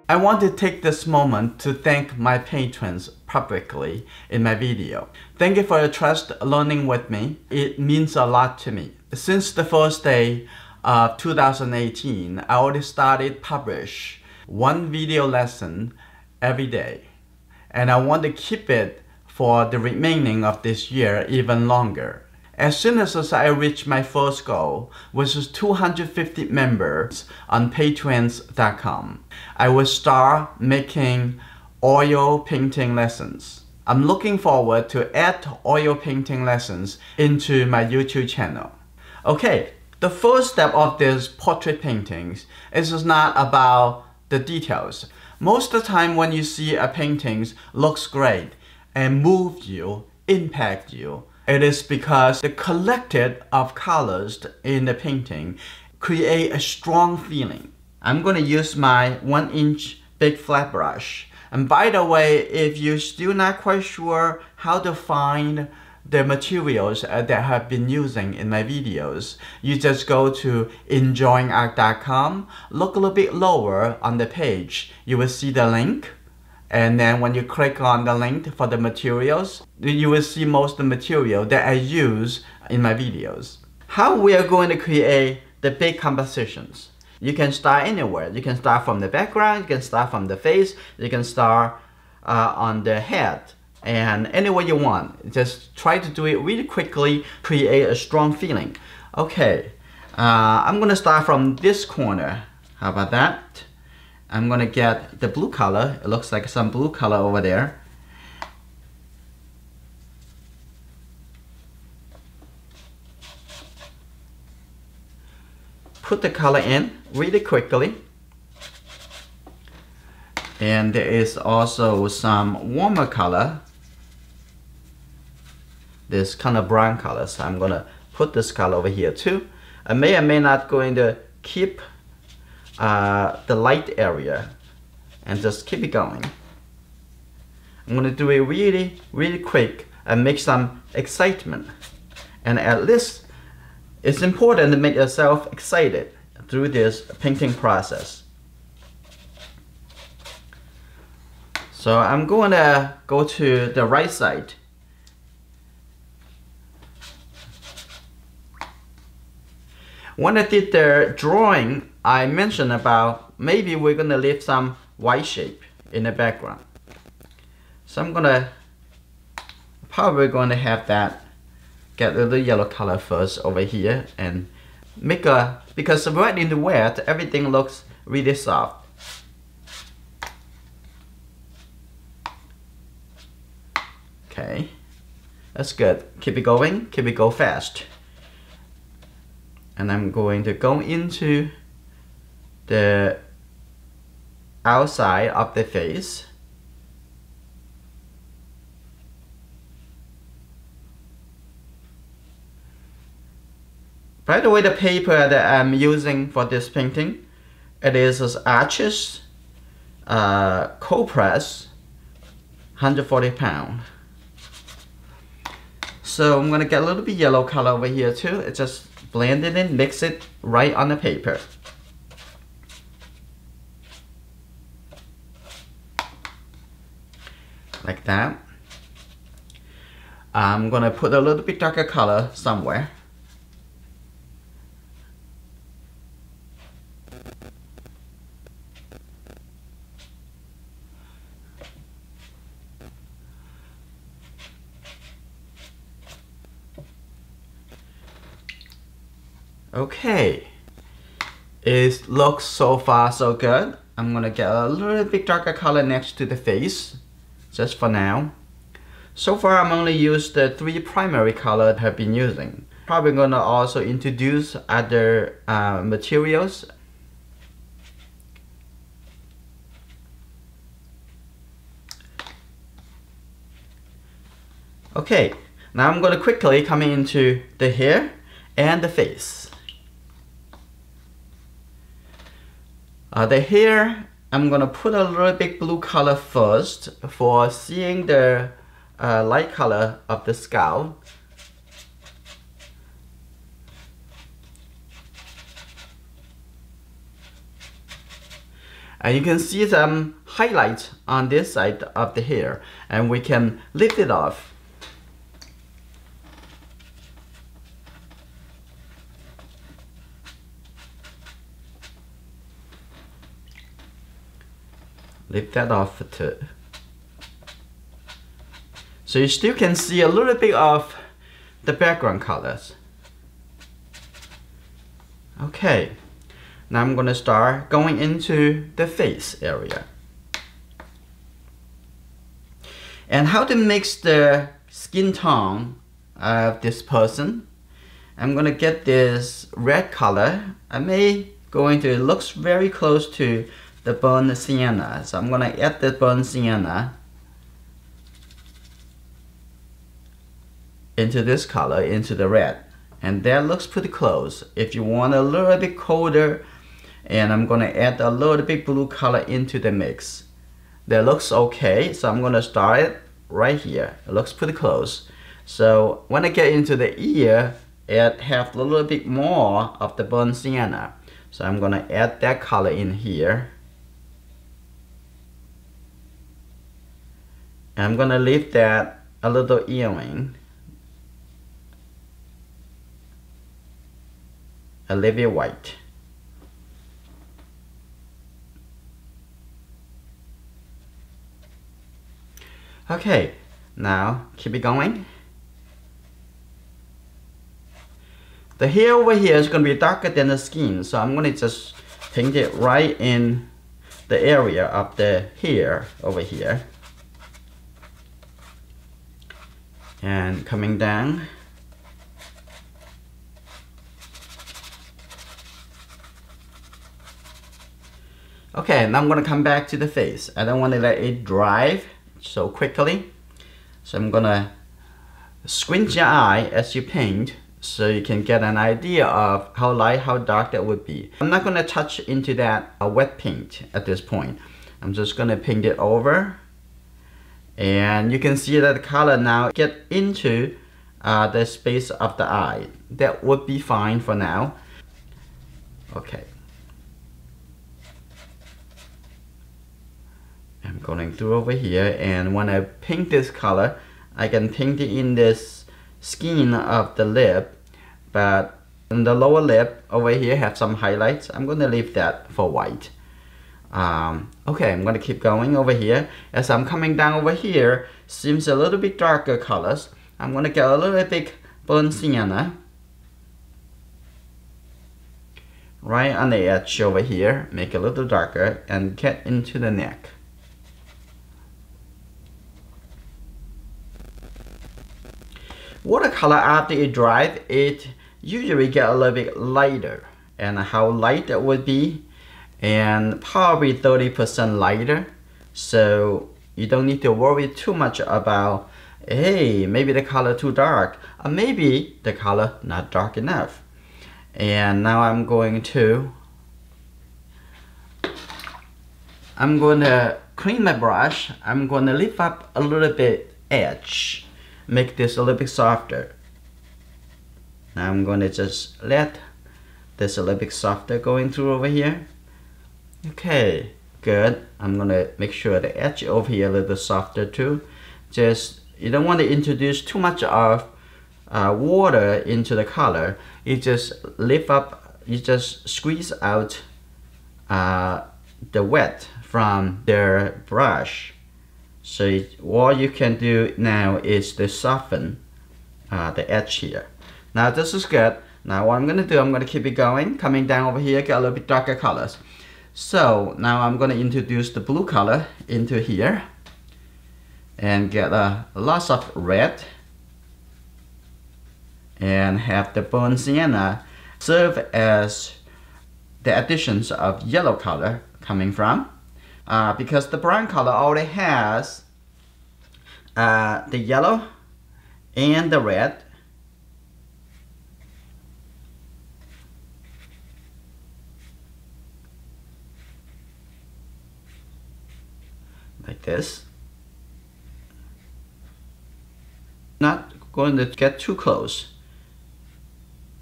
I want to take this moment to thank my patrons publicly in my video. Thank you for your trust learning with me. It means a lot to me. Since the first day of 2018, I already started publish one video lesson every day. And I want to keep it for the remaining of this year even longer. As soon as I reach my first goal, which is 250 members on patrons.com, I will start making oil painting lessons. I'm looking forward to add oil painting lessons into my YouTube channel. Okay, the first step of this portrait paintings is not about the details. Most of the time when you see a painting looks great and moves you, impact you, it is because the collected of colors in the painting create a strong feeling. I'm going to use my 1-inch big flat brush. And by the way, if you're still not quite sure how to find the materials that I have been using in my videos, you just go to enjoyingart.com, look a little bit lower on the page, you will see the link. And then when you click on the link for the materials, you will see most of the material that I use in my videos. How we are going to create the big compositions. You can start anywhere. You can start from the background, you can start from the face, you can start on the head. And anywhere you want. Just try to do it really quickly, create a strong feeling. Okay, I'm gonna start from this corner. How about that? I'm gonna get the blue color. It looks like some blue color over there. Put the color in really quickly. And there is also some warmer color. This kind of brown color. So I'm gonna put this color over here too. I may or may not going to keep the light area and just keep it going. I'm gonna do it really quick and make some excitement. And at least it's important to make yourself excited through this painting process. So I'm going to go to the right side. When I did the drawing, I mentioned about maybe we're going to leave some white shape in the background. So I'm probably going to have that, get a little yellow color first over here and make because right in the wet, everything looks really soft. Okay, that's good. Keep it going, keep it go fast. And I'm going to go into the outside of the face. By the way, the paper that I'm using for this painting, it is Arches cold press 140 pound. So I'm gonna get a little bit yellow color over here too. It just blend it in, mix it right on the paper. Like that. I'm gonna put a little bit darker color somewhere. Okay, it looks so far so good. I'm gonna get a little bit darker color next to the face, just for now. So far I'm only used the 3 primary colors I've been using. Probably gonna also introduce other materials. Okay, now I'm gonna quickly come into the hair and the face. The hair, I'm gonna put a little bit blue color first for seeing the light color of the scalp. And you can see some highlights on this side of the hair, and we can lift it off. Lift that off too. So you still can see a little bit of the background colors. Okay, now I'm gonna start going into the face area. And how to mix the skin tone of this person. I'm gonna get this red color. I may go into, it looks very close to the burnt sienna. So I'm gonna add the burnt sienna into this color, into the red. And that looks pretty close. If you want a little bit colder, and I'm gonna add a little bit blue color into the mix. That looks okay, so I'm gonna start it right here. It looks pretty close. So when I get into the ear, it have a little bit more of the burnt sienna. So I'm gonna add that color in here. And I'm gonna leave that a little earring. A little bit white. Okay, now keep it going. The hair over here is going to be darker than the skin, so I'm going to just paint it right in the area of the hair over here. And coming down. Okay, now I'm going to come back to the face. I don't want to let it dry so quickly. So I'm going to squint your eye as you paint so you can get an idea of how light, how dark that would be. I'm not going to touch into that wet paint at this point. I'm just going to paint it over. And you can see that the color now get into the space of the eye. That would be fine for now. Okay. I'm going through over here, and when I paint this color, I can paint it in this skin of the lip, but in the lower lip over here have some highlights. I'm going to leave that for white. Okay, I'm going to keep going over here. As I'm coming down over here, seems a little bit darker colors. I'm going to get a little bit burnt sienna right on the edge over here, make it a little darker, and get into the neck. Watercolor, after it dries, it usually get a little bit lighter. And how light that would be, and probably 30% lighter. So you don't need to worry too much about, hey, maybe the color too dark, or maybe the color not dark enough. And now I'm going to clean my brush. I'm going to lift up a little bit edge. Make this a little bit softer. Now I'm going to just let this a little bit softer going through over here. Okay, good. I'm going to make sure the edge over here a little softer too. Just, you don't want to introduce too much of water into the color. You just lift up, you just squeeze out the wet from the brush. So what you can do now is to soften the edge here. Now this is good. Now what I'm going to do, I'm going to keep it going, coming down over here, get a little bit darker colors. So now I'm going to introduce the blue color into here and get lots of red, and have the burnt sienna serve as the additions of yellow color coming from. Because the brown color already has the yellow and the red. Like this. Not going to get too close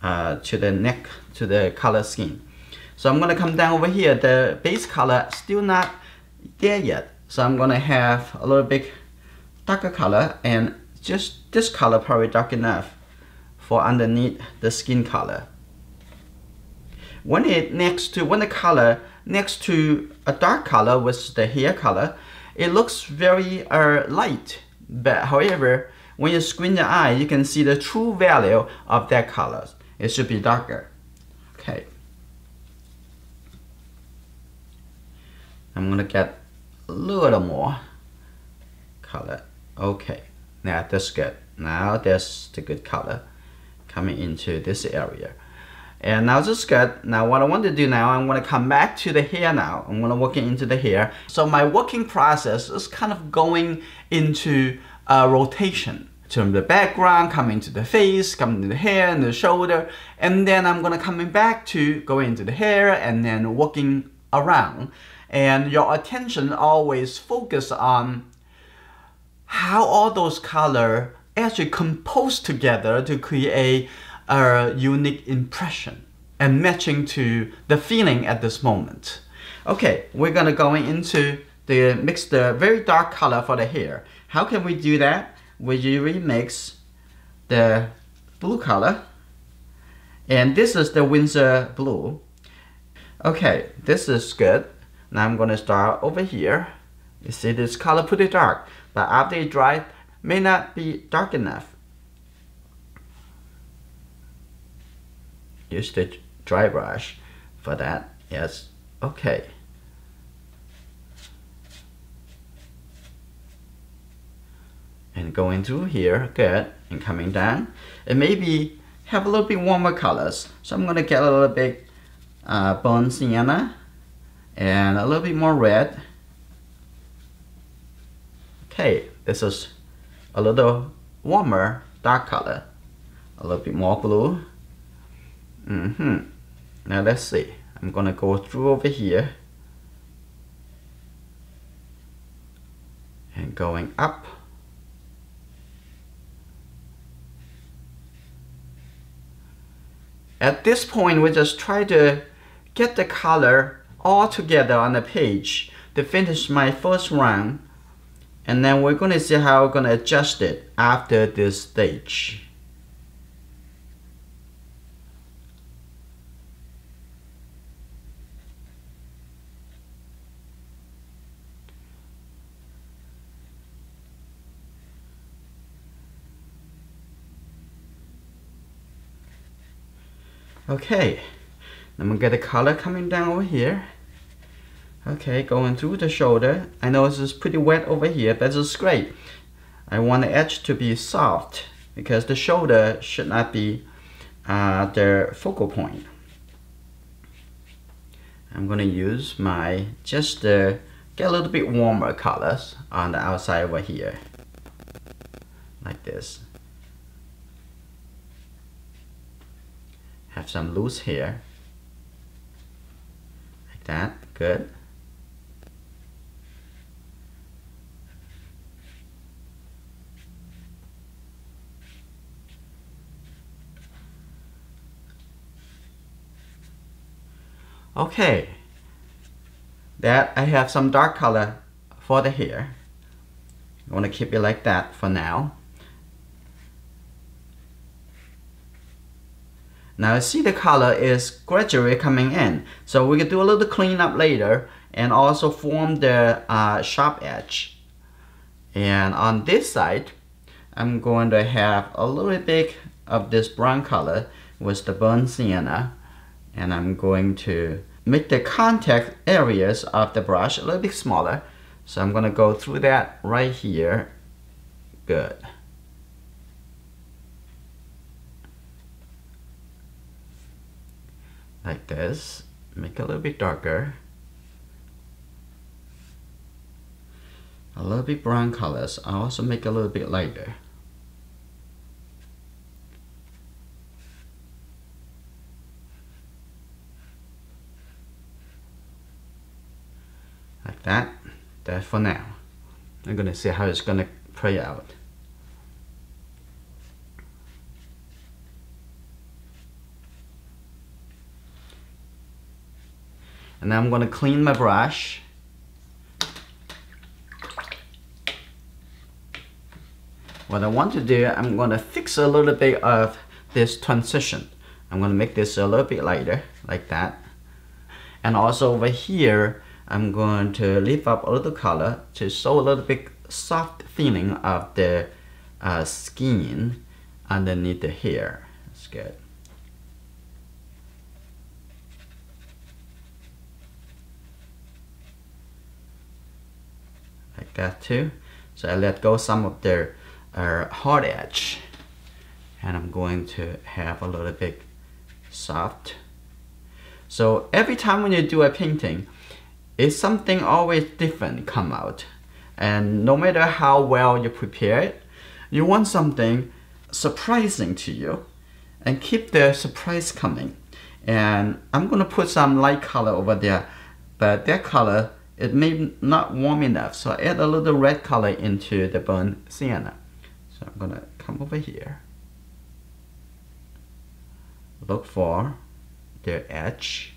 to the neck, to the color scheme. So I'm gonna come down over here. The base color still not there yet. So I'm gonna have a little bit darker color, and just this color probably dark enough for underneath the skin color. When the color next to a dark color with the hair color, it looks very light. But however, when you squint your eye, you can see the true value of that color. It should be darker. Okay. I'm gonna get a little more color. Okay. Now that's good. Now that's the good color coming into this area. And now this is good. Now what I want to do now, I'm going to come back to the hair now. I'm going to work into the hair. So my working process is kind of going into a rotation. From the background, coming to the face, coming to the hair and the shoulder. And then I'm going to coming back to going into the hair and then working around. And your attention always focus on how all those colors actually compose together to create a unique impression and matching to the feeling at this moment. Okay, we're gonna go into the mix the very dark color for the hair. How can we do that? We usually mix the blue color, and this is the Windsor blue. Okay, this is good. Now I'm gonna start over here. You see this color pretty dark, but after it dries, may not be dark enough. Use the dry brush for that. Yes, okay. And going through here, good, and coming down. And maybe have a little bit warmer colors. So I'm gonna get a little bit burnt sienna and a little bit more red. Okay, this is a little warmer, dark color. A little bit more blue. Now let's see. I'm gonna go through over here and going up. At this point, we just try to get the color all together on the page to finish my first round, and then we're gonna see how we're gonna adjust it after this stage. Okay, I'm gonna get the color coming down over here. Okay, going through the shoulder. I know this is pretty wet over here, but this is great. I want the edge to be soft because the shoulder should not be the focal point. I'm gonna use my just get a little bit warmer colors on the outside over here, like this. Have some loose hair, like that. Good. Okay, that I have some dark color for the hair. I want to keep it like that for now. Now see the color is gradually coming in, so we can do a little cleanup later and also form the sharp edge. And on this side, I'm going to have a little bit of this brown color with the burnt sienna, and I'm going to make the contact areas of the brush a little bit smaller. So I'm going to go through that right here. Good. Like this. Make it a little bit darker. A little bit brown colors. I also make a little bit lighter. Like that. That for now. I'm gonna see how it's gonna play out. And then I'm going to clean my brush. What I want to do, I'm going to fix a little bit of this transition. I'm going to make this a little bit lighter, like that. And also over here, I'm going to leave up a little color to show a little bit soft feeling of the skin underneath the hair. That's good. Like that too. So I let go some of the hard edge, and I'm going to have a little bit soft. So every time when you do a painting, it's something always different come out, and no matter how well you prepare it, you want something surprising to you, and keep the surprise coming. And I'm gonna put some light color over there, but that color, it may not warm enough, so I add a little red color into the burnt sienna. So I'm gonna come over here, look for the edge,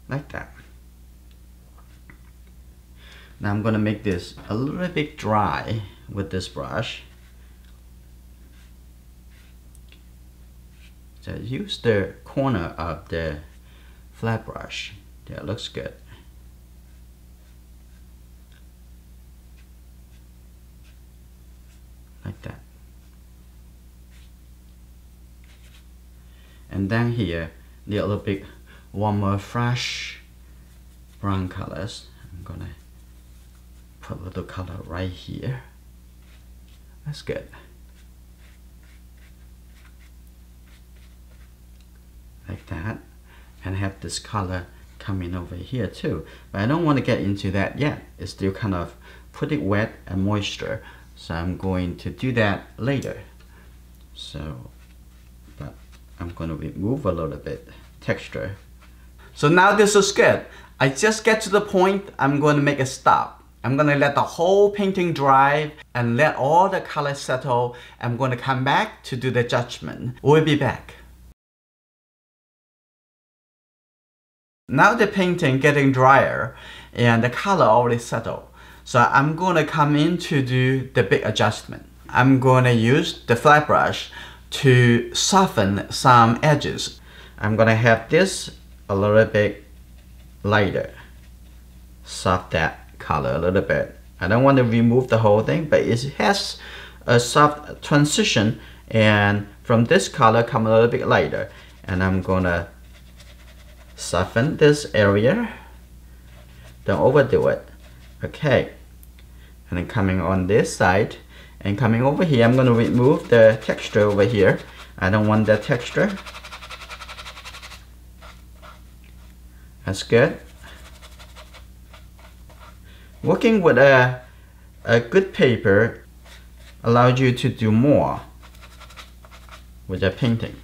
like that. Now I'm gonna make this a little bit dry with this brush. So use the corner of the flat brush. That looks good. Like that. And then here, the little bit warmer, fresh brown colors. I'm gonna put a little color right here. That's good. Like that. And have this color coming over here too. But I don't want to get into that yet. It's still kind of pretty wet and moisture. So I'm going to do that later. So, but I'm going to remove a little bit texture. So now this is good. I just get to the point, I'm going to make a stop. I'm going to let the whole painting dry and let all the color settle. I'm going to come back to do the judgment. We'll be back. Now the painting getting drier and the color already settled. So I'm going to come in to do the big adjustment. I'm going to use the flat brush to soften some edges. I'm going to have this a little bit lighter. Soft that color a little bit. I don't want to remove the whole thing, but it has a soft transition, and from this color come a little bit lighter. And I'm going to soften this area. Don't overdo it. Okay, and then coming on this side and coming over here, I'm going to remove the texture over here. I don't want that texture. That's good. Working with a good paper allows you to do more with the painting.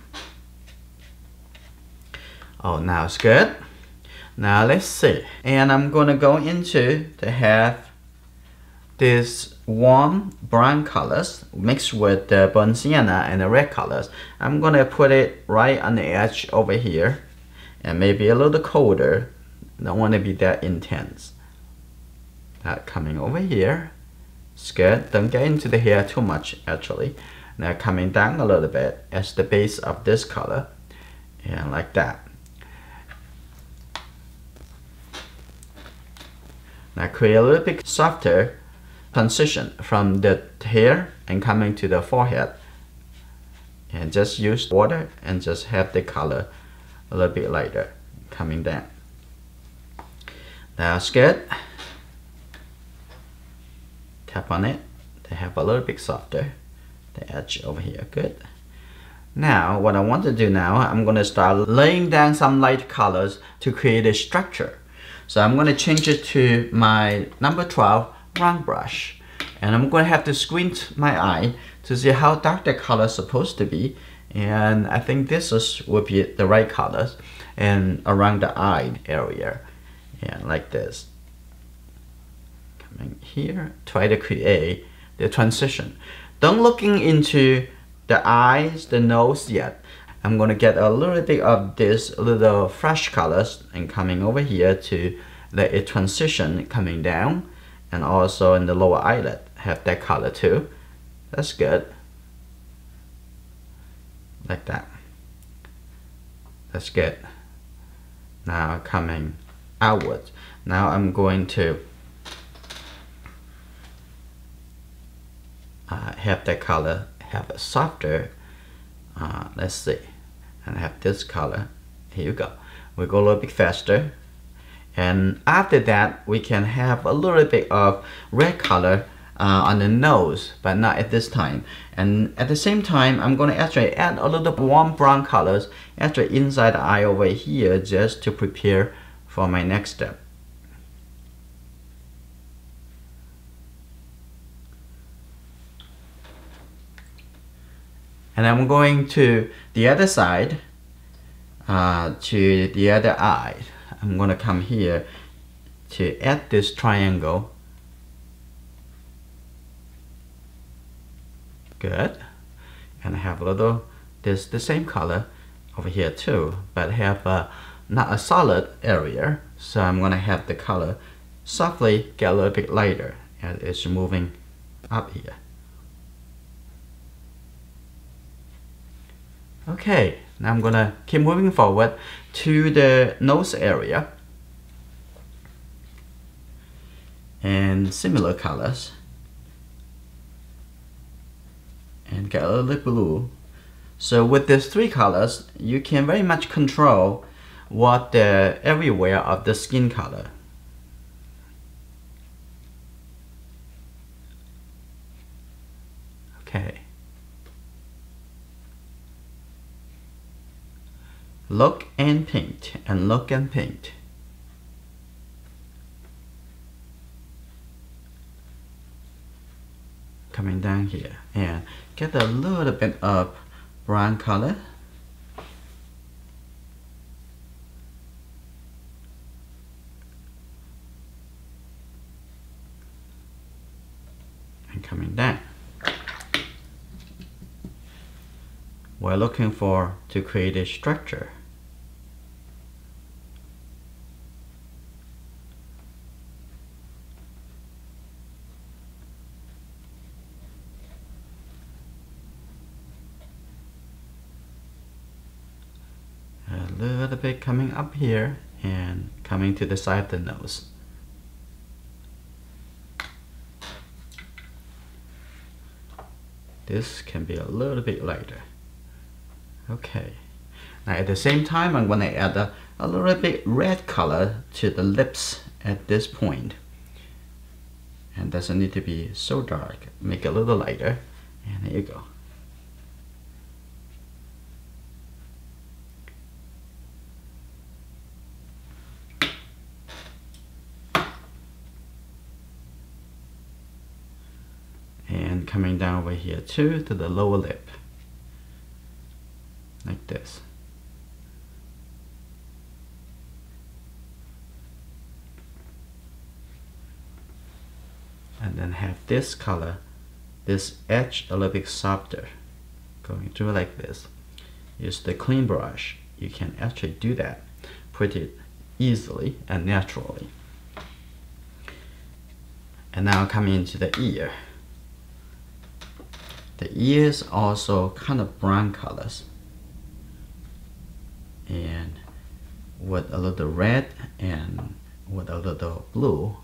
Oh, now it's good. Now let's see. And I'm going to go into to have this warm brown colors mixed with the burnt sienna and the red colors. I'm going to put it right on the edge over here, and maybe a little colder. Don't want to be that intense. That coming over here. It's good. Don't get into the hair too much actually. Now coming down a little bit as the base of this color. And like that. Now create a little bit softer transition from the hair and coming to the forehead. And just use water and just have the color a little bit lighter coming down. That's good. Tap on it to have a little bit softer. The edge over here, good. Now what I want to do now, I'm going to start laying down some light colors to create a structure. So I'm going to change it to my number 12 round brush. And I'm going to have to squint my eye to see how dark the color is supposed to be. And I think this will be the right colors. And around the eye area. And like this. Coming here, try to create the transition. Don't looking into the eyes, the nose yet. I'm gonna get a little bit of this little fresh colors and coming over here to let it transition coming down, and also in the lower eyelid have that color too. That's good. Like that. That's good. Now coming outwards. Now I'm going to have that color have a softer, let's see, and have this color. Here you go. We go a little bit faster, and after that we can have a little bit of red color on the nose, but not at this time. And at the same time, I'm going to actually add a little warm brown colors actually inside the eye over here, just to prepare for my next step. And I'm going to the other side, to the other eye. I'm going to come here to add this triangle. Good. And I have a little, this the same color over here too, but have not a solid area. So I'm going to have the color softly get a little bit lighter as it's moving up here. Okay, now I'm gonna keep moving forward to the nose area and similar colors, and get a little bit blue. So with these three colors, you can very much control what the everywhere of the skin color. Okay. Look and paint, and look and paint. Coming down here and get a little bit of brown color. And coming down. We're looking for to create a structure. A little bit coming up here and coming to the side of the nose. This can be a little bit lighter. Okay. Now at the same time, I'm going to add a little bit red color to the lips at this point. And doesn't need to be so dark. Make it a little lighter. And there you go. And coming down over here too to the lower lip. Like this. And then have this color, this edge a little bit softer, going through like this. Use the clean brush. You can actually do that pretty easily and naturally. And now coming into the ear. The ears also kind of brown colors. And with a little red and with a little blue,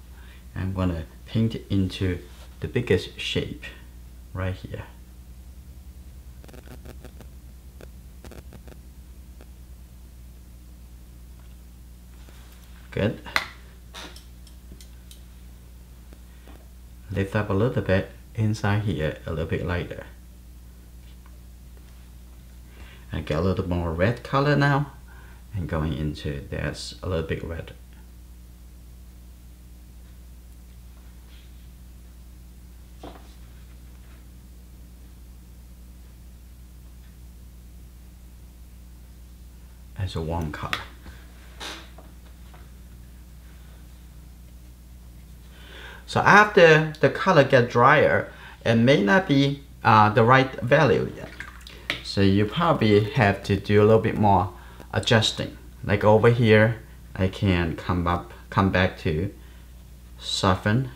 I'm going to paint it into the biggest shape right here. Good. Lift up a little bit inside here, a little bit lighter. And get a little more red color now, and going into that's a little bit red. As a warm color. So after the color get drier, it may not be the right value yet. So you probably have to do a little bit more adjusting. Like over here, I can come back to soften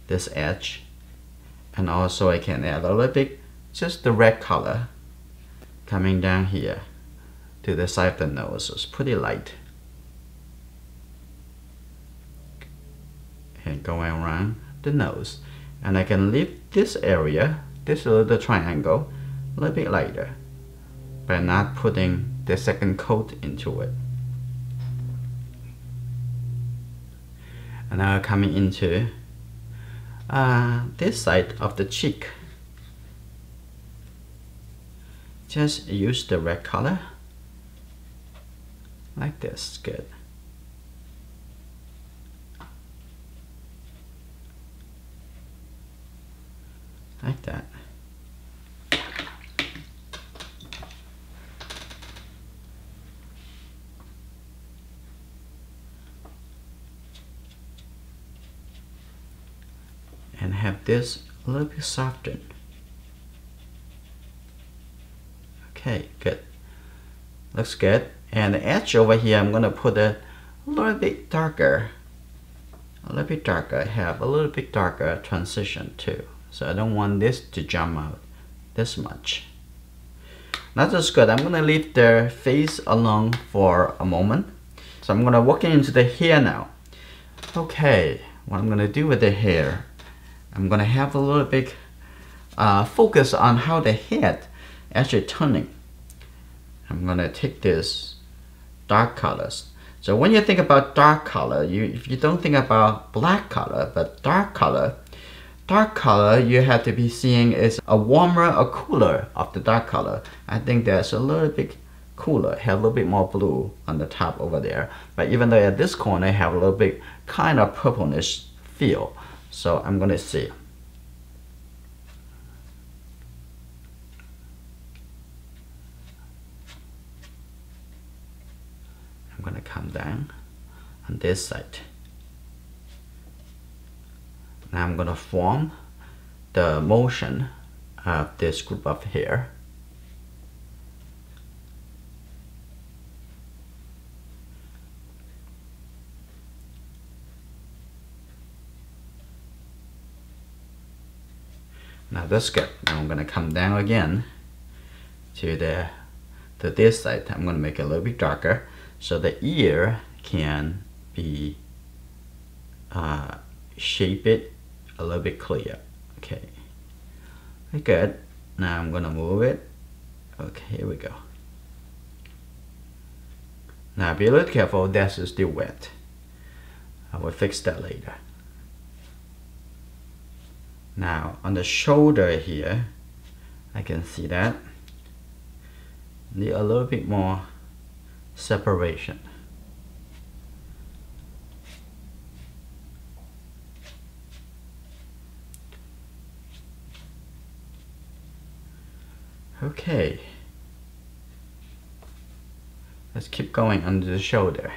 this edge, and also I can add a little bit just the red color coming down here to the side of the nose. So it's pretty light, and going around the nose, and I can leave this area, this little triangle, a little bit lighter by not putting the second coat into it. And now coming into this side of the cheek, just use the red color like this. Good. Like that. And have this a little bit softened. Okay, good. Looks good. And the edge over here, I'm gonna put a little bit darker. A little bit darker. Have a little bit darker transition too. So I don't want this to jump out this much. That's just good. I'm gonna leave the face alone for a moment. So I'm gonna walk into the hair now. Okay, what I'm gonna do with the hair, I'm gonna have a little bit focus on how the head actually turning. I'm gonna take this dark colors. So when you think about dark color, if you don't think about black color, but dark color you have to be seeing is a warmer or cooler of the dark color. I think there's a little bit cooler, have a little bit more blue on the top over there. But even though at this corner I have a little bit kind of purplish feel. So I'm gonna see. I'm gonna come down on this side. Now I'm gonna form the motion of this group of hair. Now that's good. Now I'm gonna come down again to this side. I'm gonna make it a little bit darker so the ear can be shape it a little bit clear. Okay, very good. Now I'm gonna move it. Okay, here we go. Now be a little careful, this is still wet. I will fix that later. Now on the shoulder here, I can see that need a little bit more separation. Okay, let's keep going under the shoulder.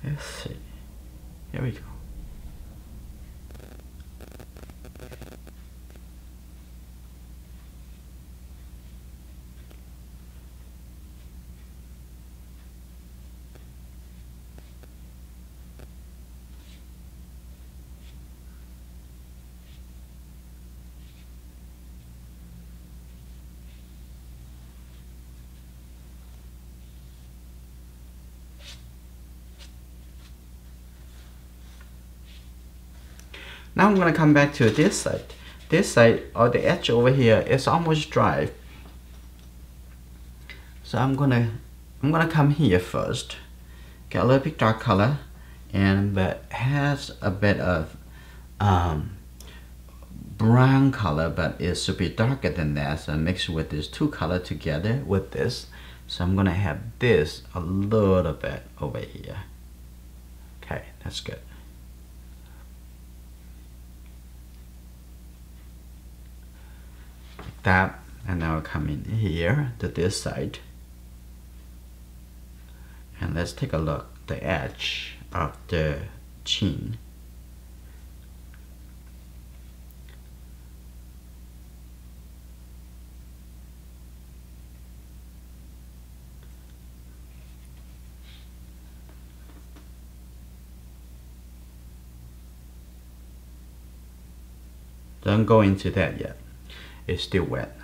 Let's see, here we go. Now I'm gonna come back to this side. This side, or the edge over here, is almost dry. So I'm gonna come here first. Get a little bit dark color, and but has a bit of brown color, but it should be darker than that. So I mix with these two color together with this. So I'm gonna have this a little bit over here. Okay, that's good. Like that. And now come in here to this side. And let's take a look at the edge of the chin. Don't go into that yet. It's still wet.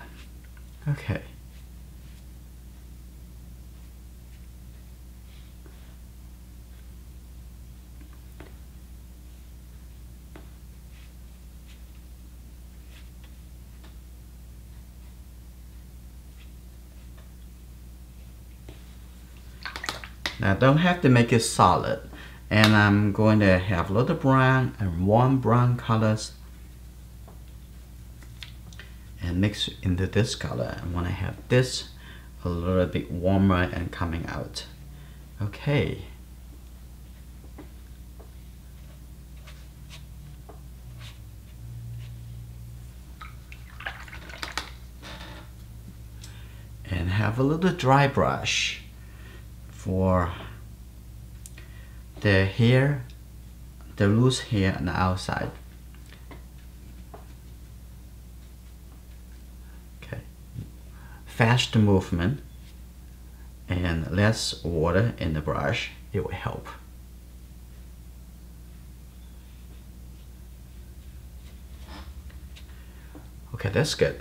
Okay. Now don't have to make it solid. And I'm going to have a little brown and warm brown colors and mix into this color. I want to have this a little bit warmer and coming out. Okay. And have a little dry brush for the hair, the loose hair on the outside. Okay. Fast movement and less water in the brush, it will help. Okay, that's good.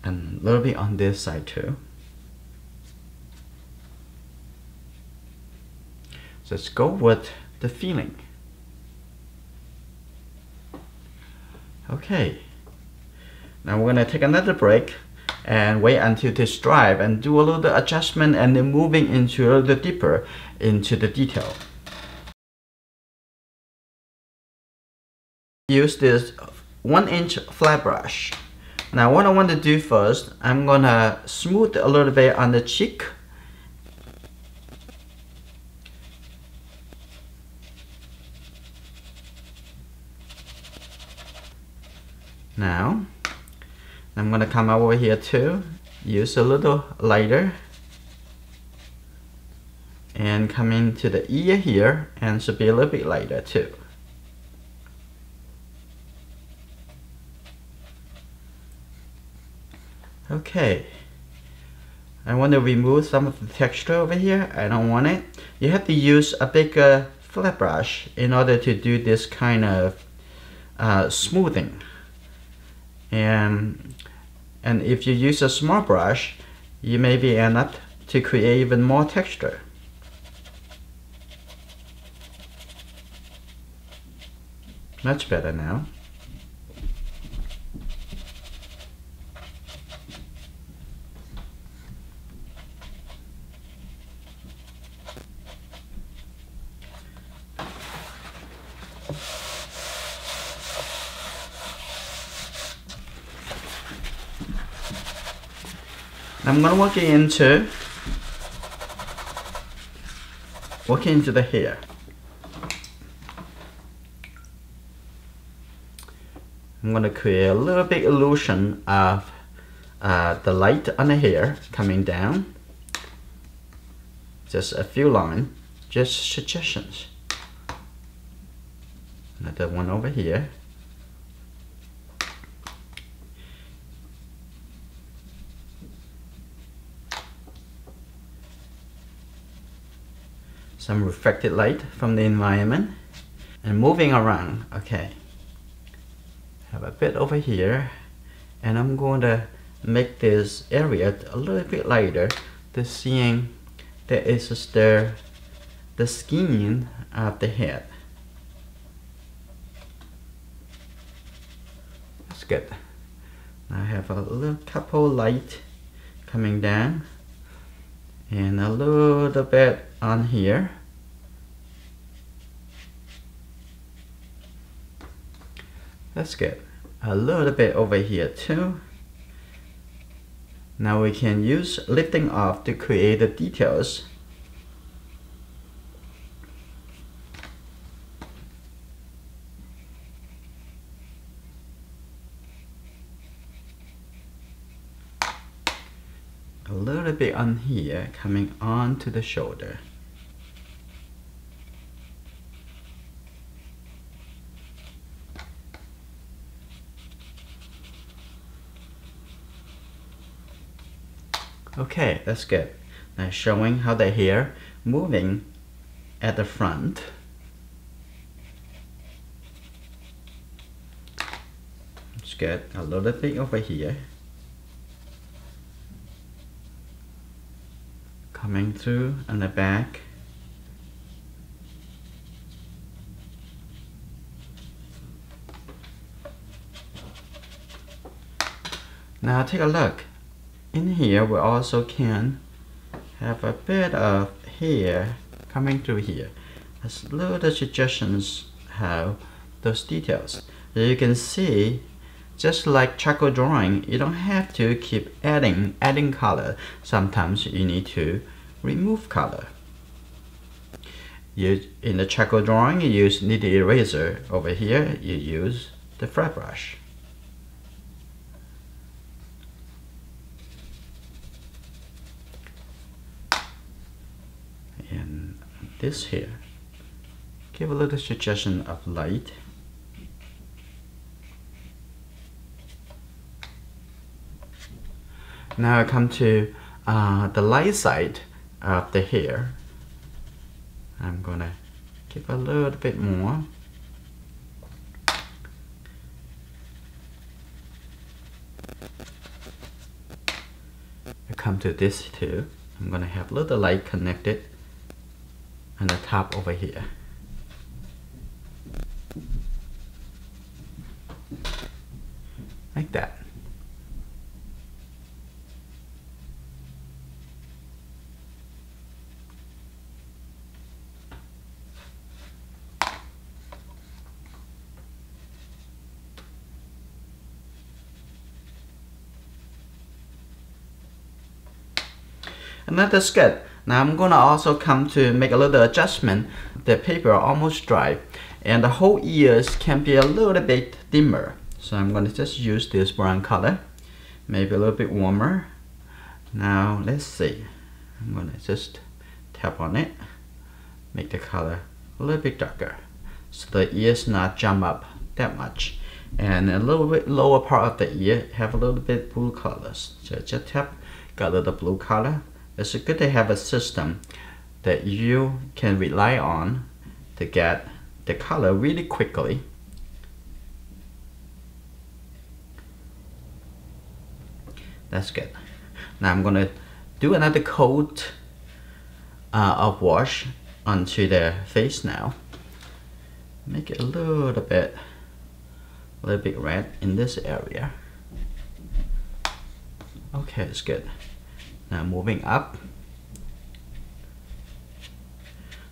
And a little bit on this side too. So let's go with the feeling. Okay. Now we're gonna take another break and wait until this dry and do a little adjustment and then moving into a little deeper into the detail. Use this 1-inch flat brush. Now what I want to do first, I'm gonna smooth a little bit on the cheek. Now I'm gonna come over here too, use a little lighter and come into the ear here and should be a little bit lighter too. Okay, I want to remove some of the texture over here. I don't want it. You have to use a bigger flat brush in order to do this kind of smoothing. And if you use a small brush, you maybe end up to create even more texture. Much better now. I'm going to work into the hair. I'm going to create a little bit illusion of the light on the hair coming down. Just a few lines, just suggestions. Another one over here. Some reflected light from the environment and moving around. Okay, have a bit over here and I'm going to make this area a little bit lighter to seeing that is just the skin of the head. That's good. I have a little couple light coming down and a little bit on here. That's good. A little bit over here too. Now we can use lifting off to create the details. A little bit on here, coming onto the shoulder. Okay, that's good. Now showing how the hair moving at the front. Let's get a little bit over here. Coming through on the back. Now take a look. In here we also can have a bit of hair coming through here. As little suggestions how those details. You can see, just like charcoal drawing, you don't have to keep adding color. Sometimes you need to remove color. In the charcoal drawing, you use knitter eraser. Over here, you use the flat brush. And this here, give a little suggestion of light. Now I come to the light side of the hair. I'm gonna give a little bit more. I come to this too. I'm gonna have a little light connected on the top over here. Like that. And that's good. Now I'm gonna also come to make a little adjustment. The paper almost dry, and the whole ears can be a little bit dimmer. So I'm gonna just use this brown color, maybe a little bit warmer. Now let's see. I'm gonna just tap on it, make the color a little bit darker, so the ears not jump up that much. And a little bit lower part of the ear have a little bit blue colors. So just tap, got a little blue color. It's good to have a system that you can rely on to get the color really quickly. That's good. Now I'm gonna do another coat of wash onto the face now. Make it a little bit red in this area. Okay, it's good. Now moving up.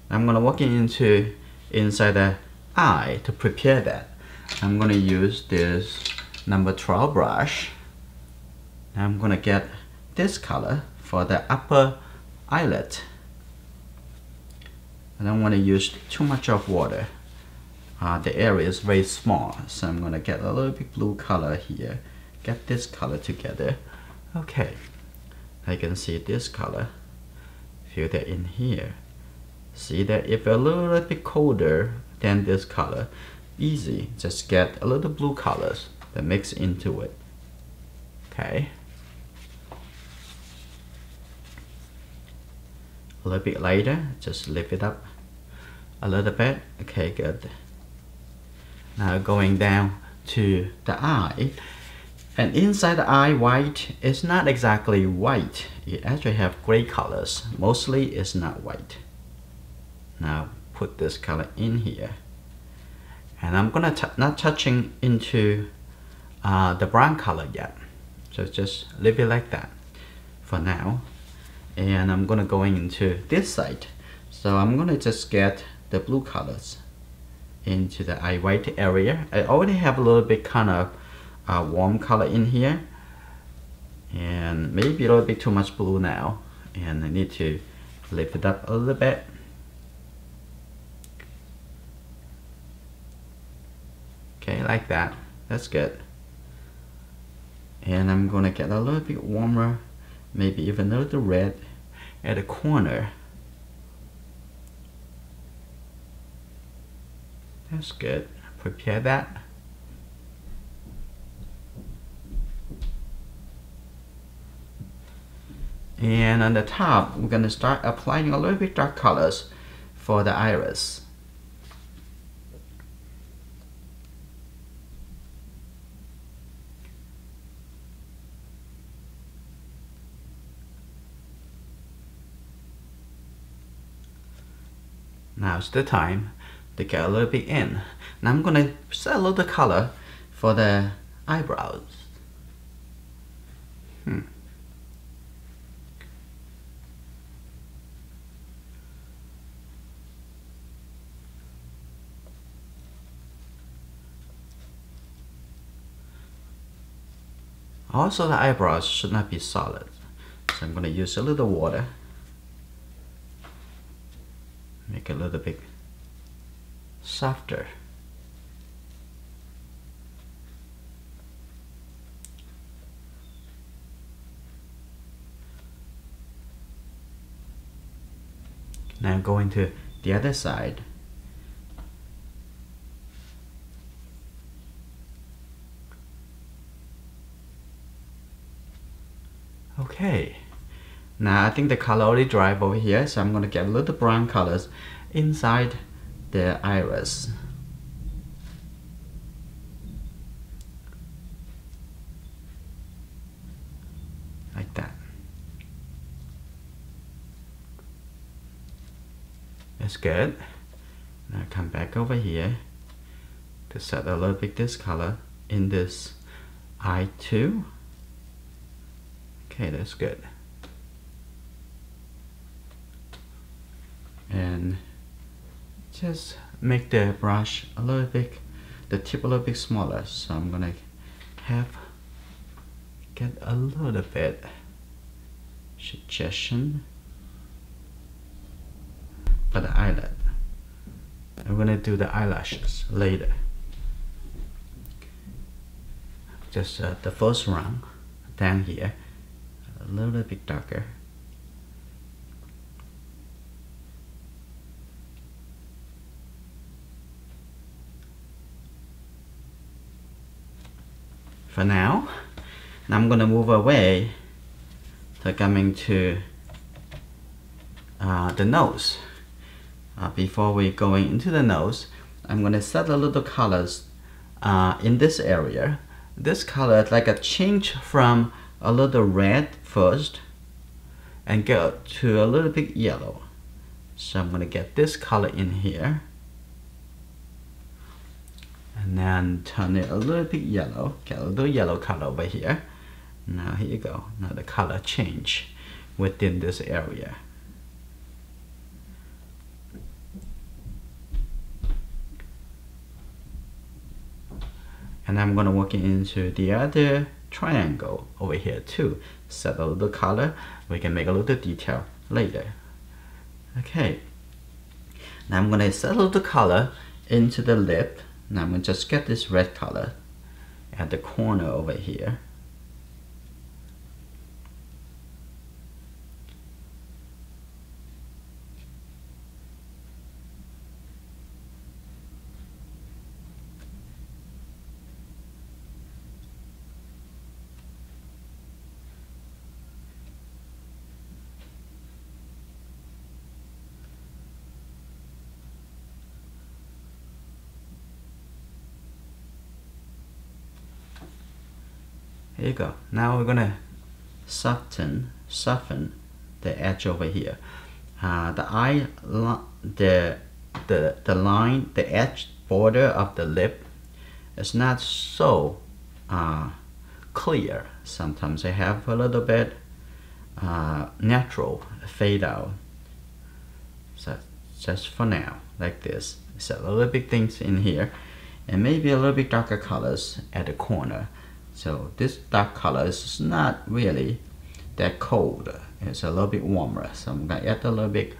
I'm gonna walk into inside the eye to prepare that. I'm gonna use this number 12 brush. Now I'm gonna get this color for the upper eyelid. I don't want to use too much of water. The area is very small, so I'm gonna get a little bit blue color here. Get this color together. Okay, I can see this color. Feel that in here. See that if a little bit colder than this color, easy. Just get a little blue colors that mix into it. Okay. A little bit lighter, just lift it up a little bit. Okay, good. Now going down to the eye. And inside the eye, white is not exactly white. It actually have gray colors. Mostly it's not white. Now put this color in here. And I'm gonna not touching into the brown color yet. So just leave it like that for now. And I'm gonna go into this side. So I'm gonna just get the blue colors into the eye white area. I already have a little bit kind of warm color in here, And maybe a little bit too much blue now, and I need to lift it up a little bit. Okay, like that. That's good. And I'm gonna get a little bit warmer, maybe even a little red at the corner. That's good. Prepare that. And on the top, we're gonna start applying a little bit dark colors for the iris. Now's the time to get a little bit in. Now I'm gonna set a little color for the eyebrows. Also, the eyebrows should not be solid, so I'm gonna use a little water. Make it a little bit softer. Now going to the other side. Okay, now I think the color already dried over here, so I'm going to get a little brown colors inside the iris. Like that. That's good. Now come back over here to set a little bit this color in this eye too. Okay, that's good. And just make the brush a little bit, the tip a little bit smaller. So I'm gonna get a little bit suggestion for the eyelid. I'm gonna do the eyelashes later. Just the first round down here, a little bit darker. For now, I'm gonna move away to coming to the nose. Before we going into the nose, I'm gonna set a little colors in this area. This color is like a change from a little red first and go to a little bit yellow. So I'm gonna get this color in here and then turn it a little bit yellow, get a little yellow color over here. Now here you go. Now the color change within this area. And I'm gonna work into the other triangle over here too. Set a little color. We can make a little detail later. Okay. Now I'm gonna set a little color into the lip. Now I'm gonna just get this red color at the corner over here. Here you go. Now we're gonna soften the edge over here. The line, the edge border of the lip is not so clear. Sometimes I have a little bit natural fade out. So just for now, like this. Set a little bit things in here, and maybe a little bit darker colors at the corner. So this dark color is not really that cold. It's a little bit warmer. So I'm gonna add a little bit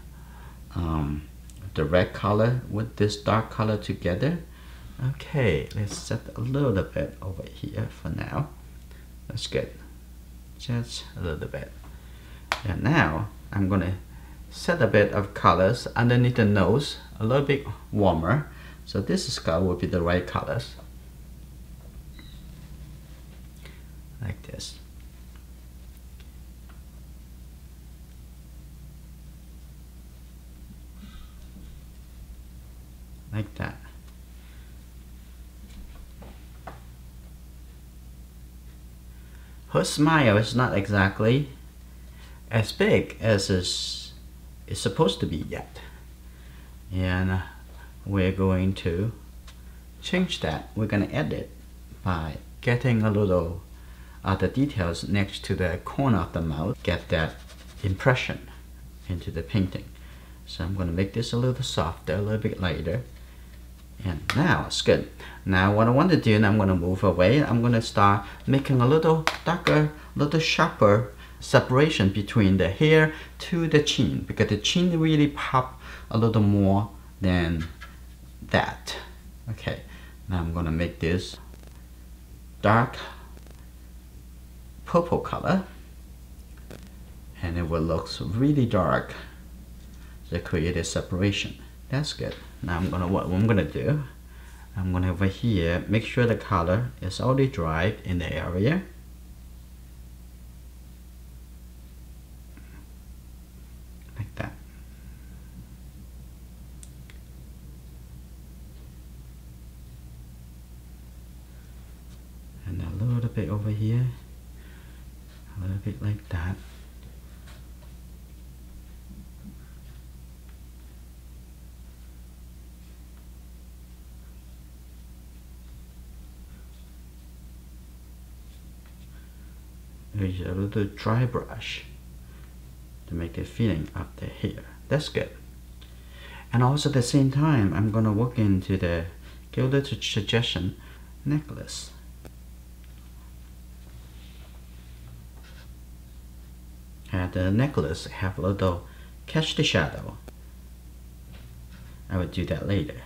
the red color with this dark color together. Okay, let's set a little bit over here for now. That's good. Just a little bit. And now I'm gonna set a bit of colors underneath the nose, a little bit warmer. So this color will be the right colors. Like this. Like that. Her smile is not exactly as big as it's supposed to be yet. And we're going to change that. We're going to edit by getting a little the details next to the corner of the mouth. Get that impression into the painting. So I'm going to make this a little softer, a little bit lighter. And now it's good. Now what I want to do, and I'm going to move away, I'm going to start making a little darker, little sharper separation between the hair to the chin, because the chin really pop a little more than that. Okay, now I'm going to make this dark purple color, and it will look really dark to create a separation. That's good. Now what I'm gonna do, I'm gonna over here make sure the color is already dried in the area. Like that. And a little bit over here. A little bit like that. Use a little dry brush to make a feeling of the hair. That's good. And also at the same time, I'm gonna work into the give a little suggestion necklace. And the necklace have a little catch the shadow. I will do that later.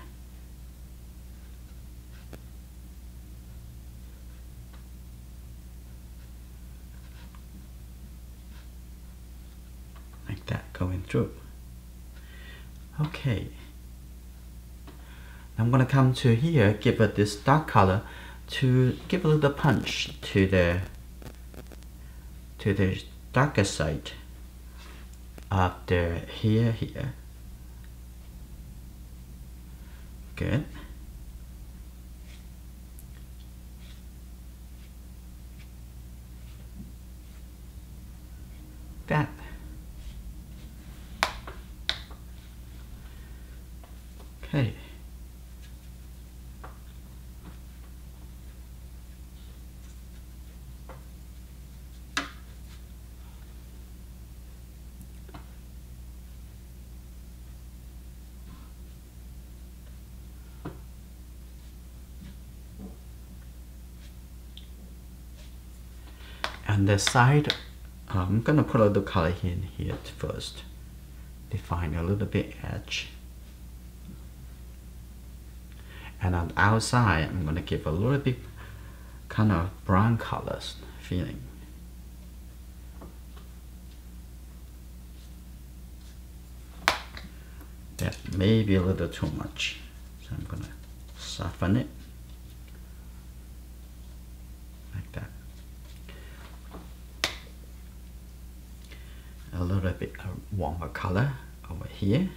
Like that, going through. Okay. I'm gonna come to here, give it this dark color to give a little punch to the darker side of the hair here. Good. That. Okay. And the side, I'm gonna put a little color in here first. Define a little bit edge. And on the outside, I'm gonna give a little bit kind of brown colors feeling. That may be a little too much, so I'm gonna soften it like that. A little bit of warmer color over here.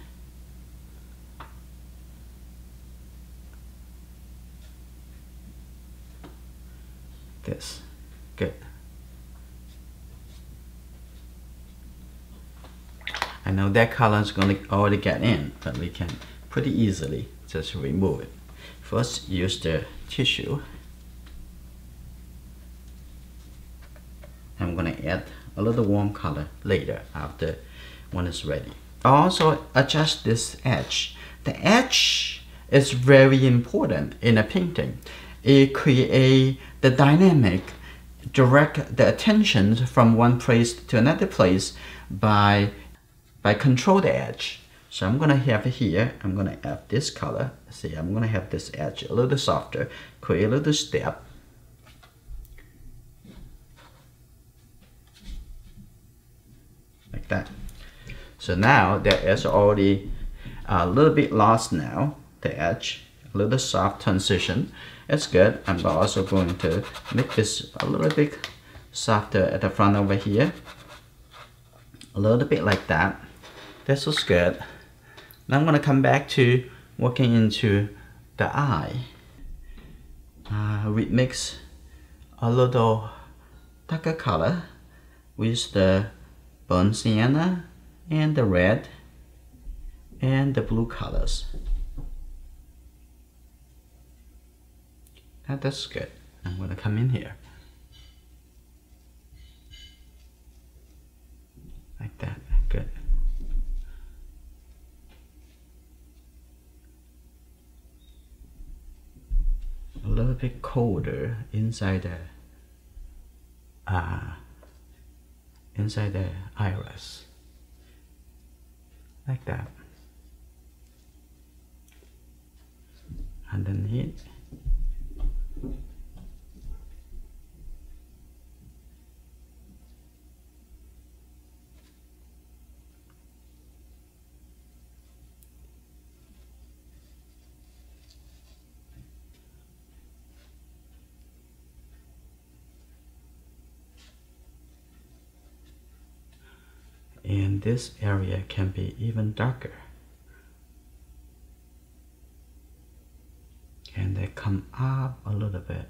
This, good. I know that color is going to already get in, but we can pretty easily just remove it. First, use the tissue. I'm going to add a little warm color later after when it's ready. Also adjust this edge. The edge is very important in a painting. It creates the dynamic direct the attention from one place to another place by control the edge. So I'm gonna have here, I'm gonna add this color. See, I'm gonna have this edge a little softer, create a little step. Like that. So now the edge already a little bit lost now, the edge, a little soft transition. That's good. I'm also going to make this a little bit softer at the front over here. A little bit like that. This looks good. Now I'm going to come back to working into the eye. We mix a little darker color with the burnt sienna and the red and the blue colors. Now that's good. I'm going to come in here. Like that. Good. A little bit colder inside the iris. Like that. Underneath. And this area can be even darker. And they come up a little bit.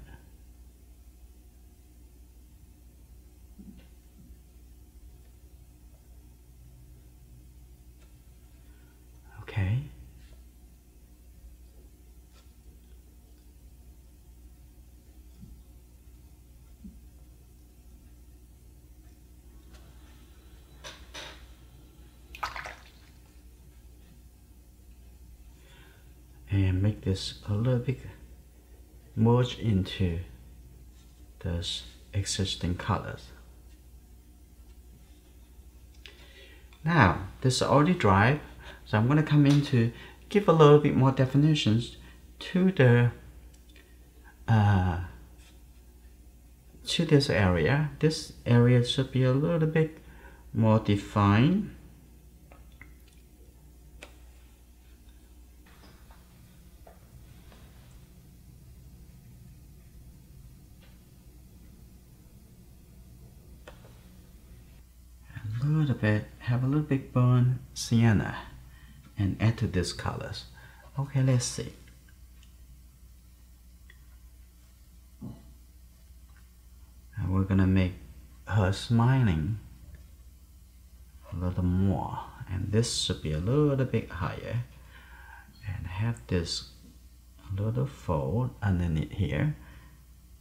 Okay. And make this a little bit merge into those existing colors. Now this is already dry, so I'm going to come in to give a little bit more definitions to the to this area. This area should be a little bit more defined. Have a little bit burnt sienna and add to these colors. Okay, let's see. And we're gonna make her smiling a little more, and this should be a little bit higher, and have this little fold underneath here,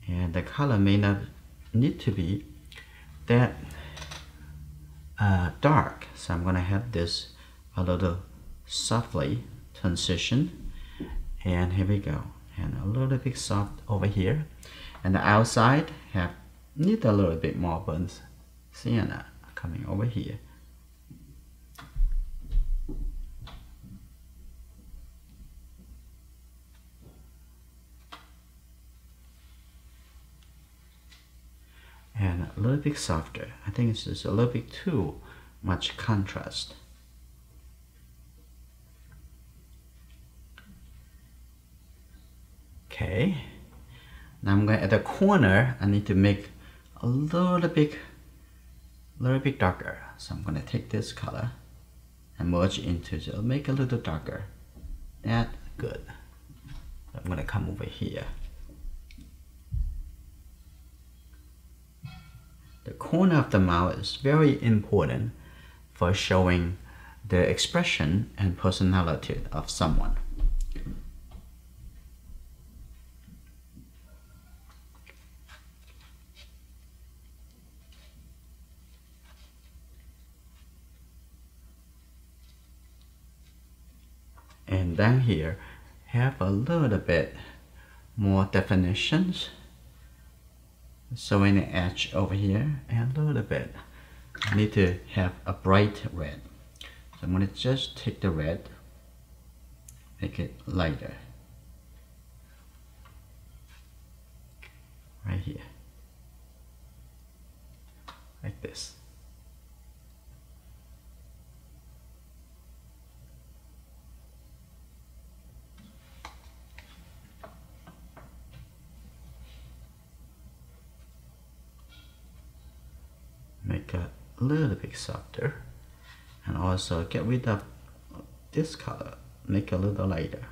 and the color may not need to be that dark, so I'm gonna have this a little softly transition, and here we go, and a little bit soft over here, and the outside need a little bit more burnt sienna coming over here. And a little bit softer. I think it's just a little bit too much contrast. Okay. Now I'm going at the corner. I need to make a little bit darker. So I'm going to take this color and merge into it. Make a little darker. That's good. I'm going to come over here. The corner of the mouth is very important for showing the expression and personality of someone. And down here, have a little bit more definitions showing the edge over here and a little bit. I need to have a bright red. So I'm going to just take the red, make it lighter. Right here. Like this. Make it a little bit softer, and also get rid of this color, make it a little lighter.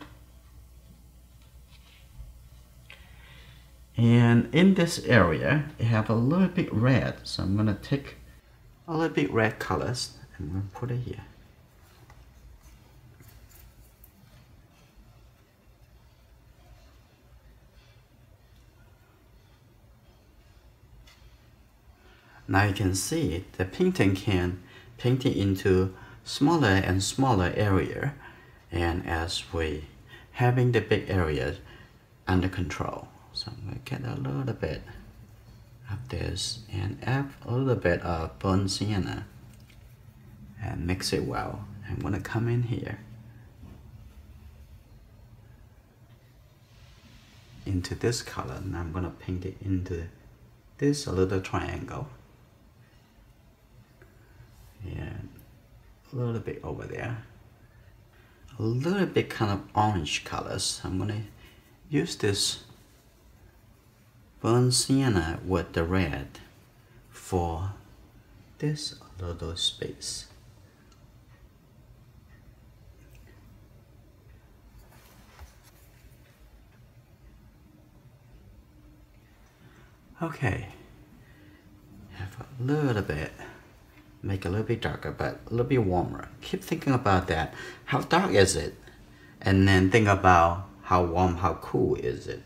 And in this area, it have a little bit red, so I'm gonna take a little bit red colors and I'm gonna put it here. Now you can see the painting can paint it into smaller and smaller area, and as we having the big area under control. So I'm going to get a little bit of this and add a little bit of burnt sienna and mix it well. I'm going to come in here into this color, and I'm going to paint it into this a little triangle. And a little bit over there. A little bit kind of orange colors. I'm going to use this burnt sienna with the red for this little space. Okay, have a little bit, make it a little bit darker, but a little bit warmer. Keep thinking about that. How dark is it? And then think about how warm, how cool is it?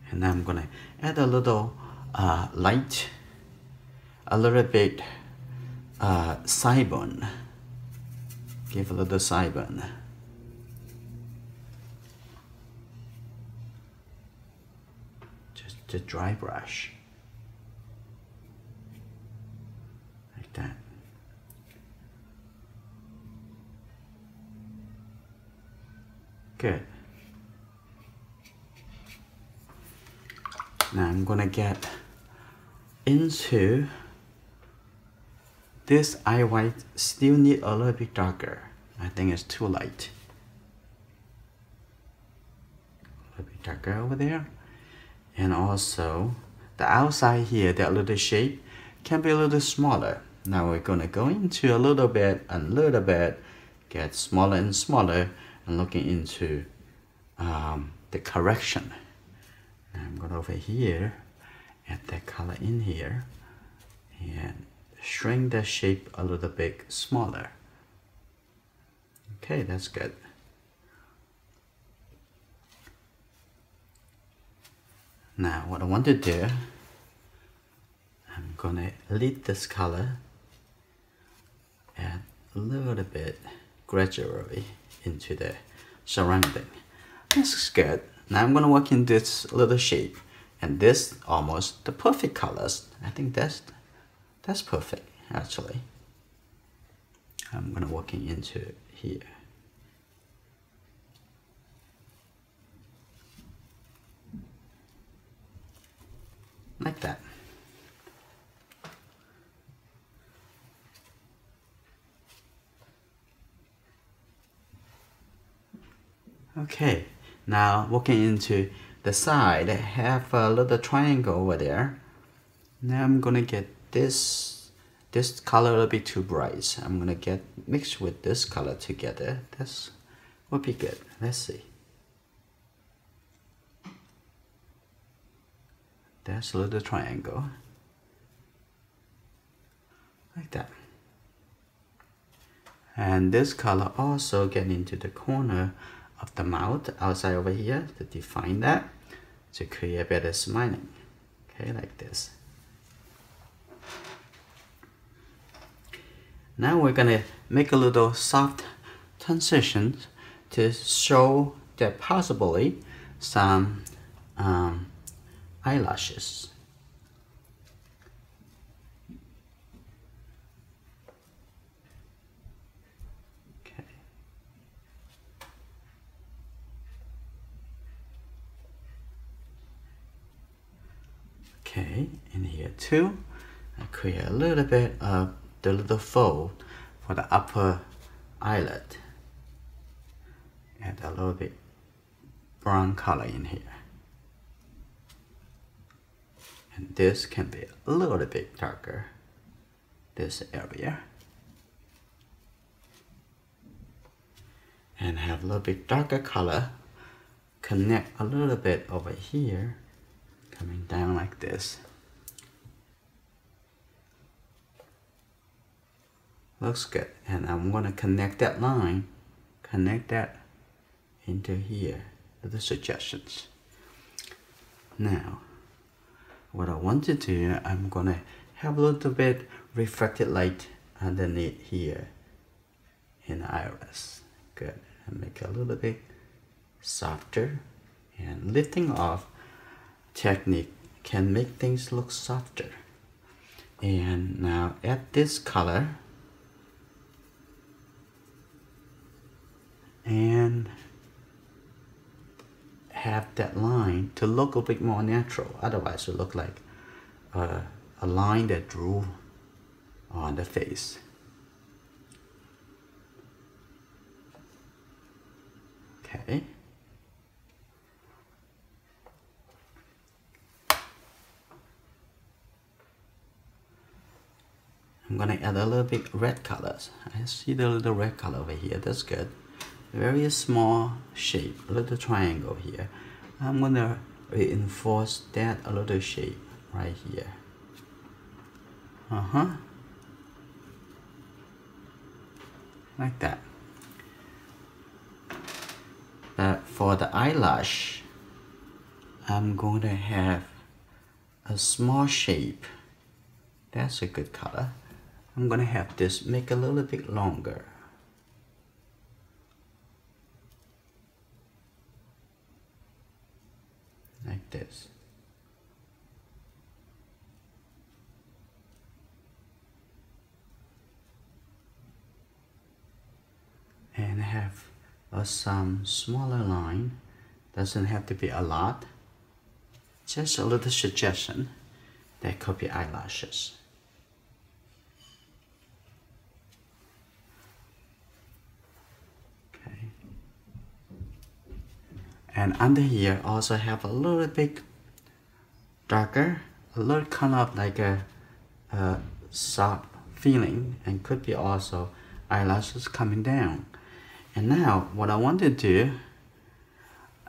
And I'm gonna add a little light, a little bit sideburn. Give a little sideburn. Just the dry brush. Like that. Good. Now I'm gonna get into this eye white. Still need a little bit darker. I think it's too light. A little bit darker over there. And also the outside here, that little shape can be a little smaller. Now we're gonna go into a little bit and little bit, get smaller and smaller, and looking into the correction. I'm going over here, add that color in here, and shrink the shape a little bit smaller. Okay, that's good. Now what I want to do, I'm going to lead this color, add a little bit gradually into the surrounding. This is good. Now I'm gonna work in this little shape, and this almost the perfect colors. I think that's perfect actually. I'm gonna work into here. Like that. Okay. Now working into the side, I have a little triangle over there. Now I'm gonna get this color a little bit too bright. So I'm gonna get mixed with this color together. This will be good. Let's see. That's a little triangle. Like that. And this color also get into the corner of the mouth outside over here to define that, to create a better smiling. Okay, like this. Now we're gonna make a little soft transition to show that possibly some eyelashes. Okay, in here too, I create a little bit of the little fold for the upper eyelid. Add a little bit brown color in here. And this can be a little bit darker, this area. And have a little bit darker color, connect a little bit over here, coming down like this. Looks good. And I'm gonna connect that line, connect that into here, the suggestions. Now, what I want to do, I'm gonna have a little bit reflected light underneath here in the iris. Good. And make it a little bit softer. And lifting off technique can make things look softer. And now add this color and have that line to look a bit more natural. Otherwise it will look like a line that drew on the face. Okay. I'm gonna add a little bit red colors. I see the little red color over here. That's good. Very small shape, a little triangle here. I'm gonna reinforce that a little shape right here. Like that. For the eyelash, I'm going to have a small shape. That's a good color. I'm going to have this make a little bit longer. Like this. And have some smaller line. Doesn't have to be a lot. Just a little suggestion. That could be eyelashes. Okay. And under here also have a little bit darker, a little kind of like a soft feeling, and could be also eyelashes coming down. And now what I want to do,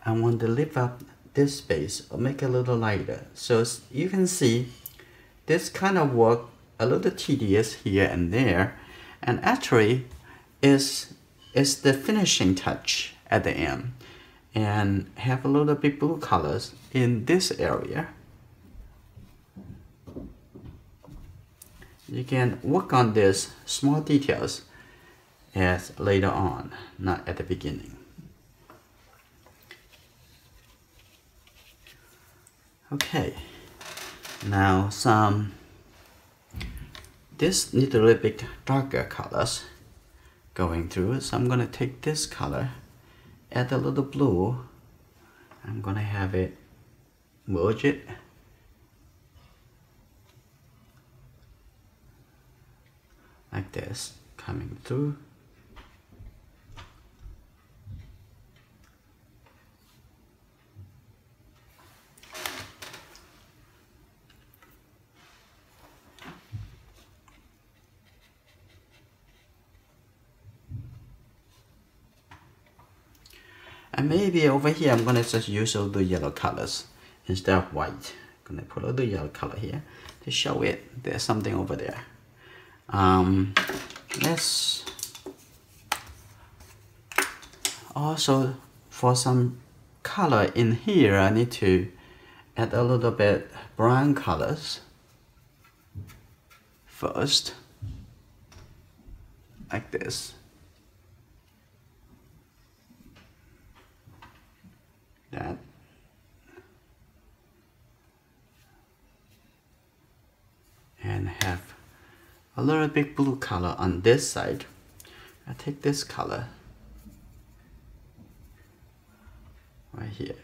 I want to lift up this space or make it a little lighter. So you can see this kind of work a little tedious here and there, and actually is the finishing touch at the end. And have a little bit blue colors in this area. You can work on this small details as later on, not at the beginning. Okay, now this need a little bit darker colors going through, so I'm gonna take this color, add a little blue. I'm gonna have it merge it. Like this, coming through. And maybe over here I'm gonna just use all the yellow colors instead of white. I'm gonna put a little yellow color here to show it there's something over there. Let's also, for some color in here, I need to add a little bit brown colors first. like this. That. And have a little bit blue color on this side. I take this color right here.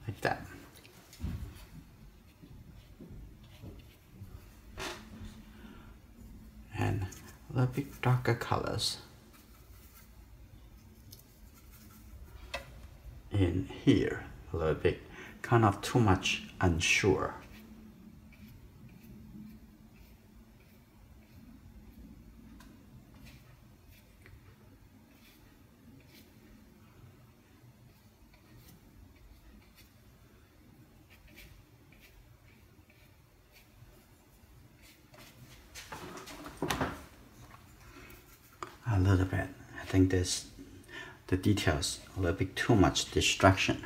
Like that. And a little bit darker colors in here, a little bit, kind of too much unsure. A little bit. I think this, the details, a little bit too much distraction.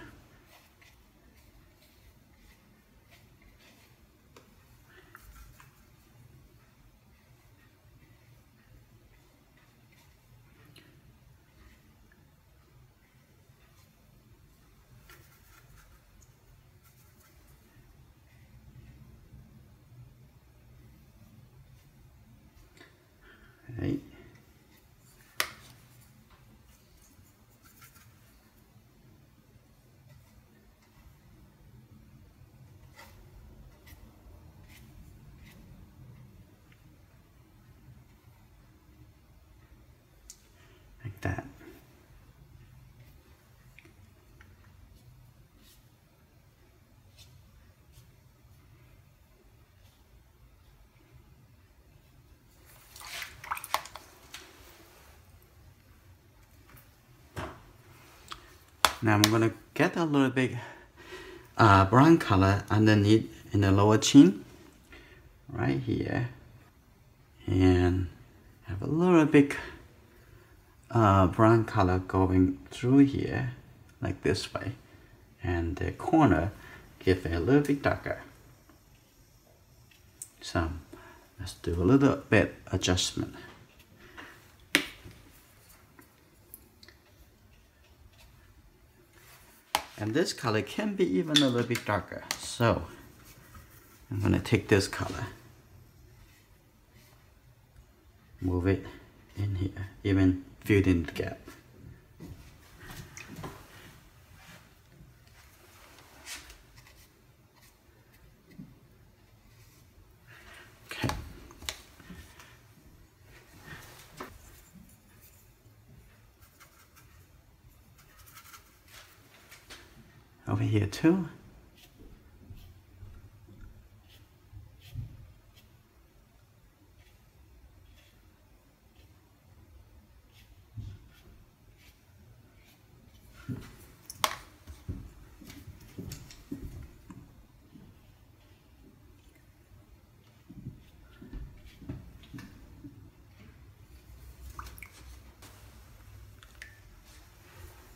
Okay. Like that. Now I'm gonna get a little bit brown color underneath in the lower chin, right here, and have a little bit brown color going through here, like this way, and the corner give it a little bit darker. So let's do a little bit adjustment. And this color can be even a little bit darker. So I'm gonna take this color, move it in here, even fill in the gap. Okay. Over here too.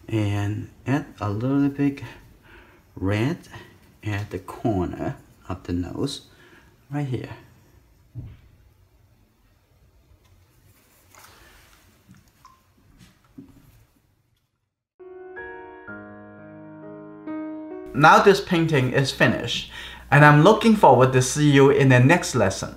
And add a little bit red at the corner of the nose, right here. Now this painting is finished, and I'm looking forward to see you in the next lesson.